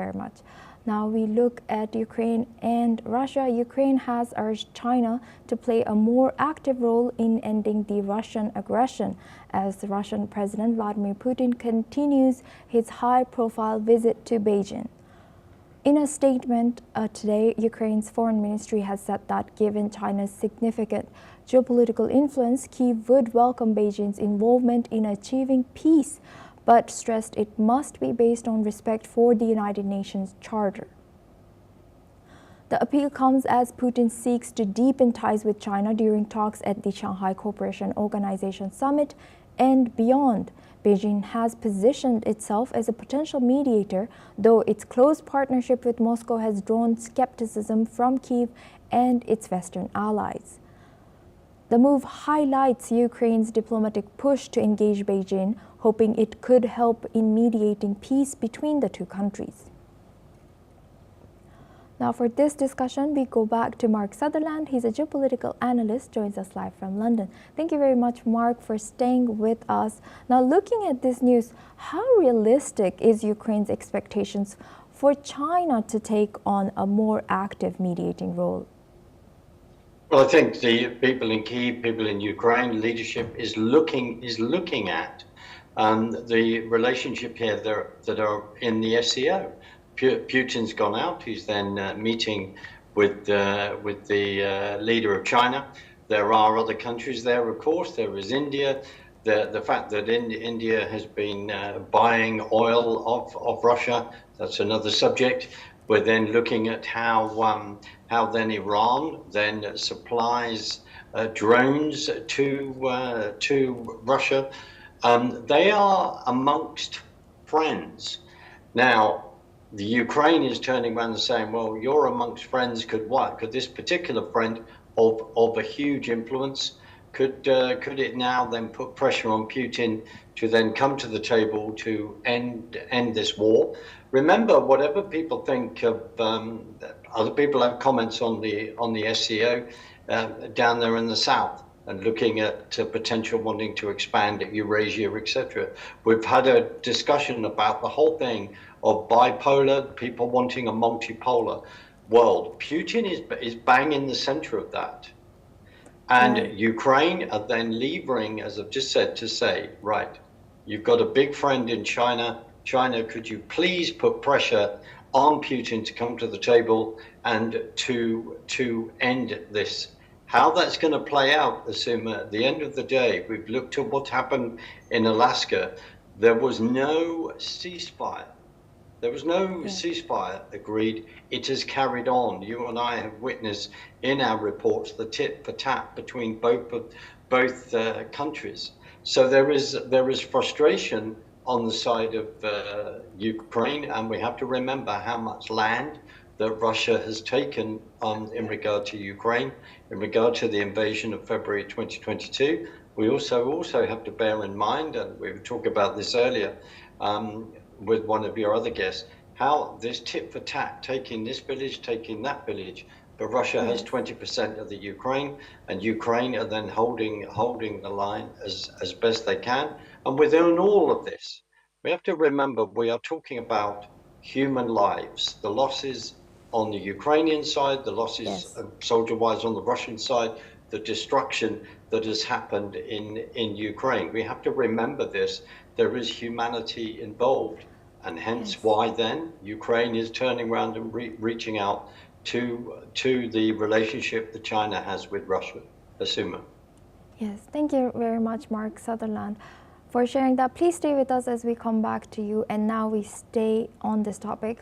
very much. Now we look at Ukraine and Russia. Ukraine has urged China to play a more active role in ending the Russian aggression as the Russian President Vladimir Putin continues his high-profile visit to Beijing. In a statement today, Ukraine's foreign ministry has said that given China's significant geopolitical influence, Kyiv would welcome Beijing's involvement in achieving peace, but stressed it must be based on respect for the United Nations Charter. The appeal comes as Putin seeks to deepen ties with China during talks at the Shanghai Cooperation Organization Summit and beyond. Beijing has positioned itself as a potential mediator, though its close partnership with Moscow has drawn skepticism from Kyiv and its Western allies. The move highlights Ukraine's diplomatic push to engage Beijing, hoping it could help in mediating peace between the two countries. Now for this discussion, we go back to Mark Sutherland. He's a geopolitical analyst, joins us live from London. Thank you very much, Mark, for staying with us. Now looking at this news, how realistic is Ukraine's expectations for China to take on a more active mediating role? Well, I think the people in Kyiv, people in Ukraine, leadership is looking at the relationship here that are in the SCO. Putin's gone out. He's then meeting with the leader of China. There are other countries there, of course. There is India. The fact that India has been buying oil of Russia, that's another subject. We're then looking at how then Iran then supplies drones to Russia. They are amongst friends. Now, the Ukraine is turning around and saying, well, you're amongst friends, could what? Could this particular friend of a huge influence, could it now then put pressure on Putin to then come to the table to end this war? Remember, whatever people think of, other people have comments on the SCO down there in the south, and looking at potential wanting to expand at Eurasia, etc. We've had a discussion about the whole thing of bipolar, people wanting a multipolar world. Putin is bang in the center of that. And Ukraine are then levering, as I've just said, to say, right, you've got a big friend in China. China, could you please put pressure on Putin to come to the table and to end this? How that's going to play out, Asuma, at the end of the day, we've looked at what happened in Alaska. There was no ceasefire. There was no ceasefire agreed. It has carried on. You and I have witnessed in our reports the tit for tat between both countries. So there is frustration on the side of Ukraine, and we have to remember how much land that Russia has taken in regard to Ukraine, in regard to the invasion of February 2022. We also have to bear in mind, and we were talking about this earlier with one of your other guests, how this tit for tat, taking this village, taking that village, but Russia has 20% of the Ukraine, and Ukraine are then holding the line as best they can. And within all of this, we have to remember we are talking about human lives, the losses on the Ukrainian side, the losses soldier-wise on the Russian side, the destruction that has happened in Ukraine. We have to remember this. There is humanity involved, and hence why then Ukraine is turning around and reaching out to the relationship that China has with Russia. Asuma. Yes, thank you very much, Mark Sutherland, for sharing that. Please stay with us as we come back to you. And now we stay on this topic.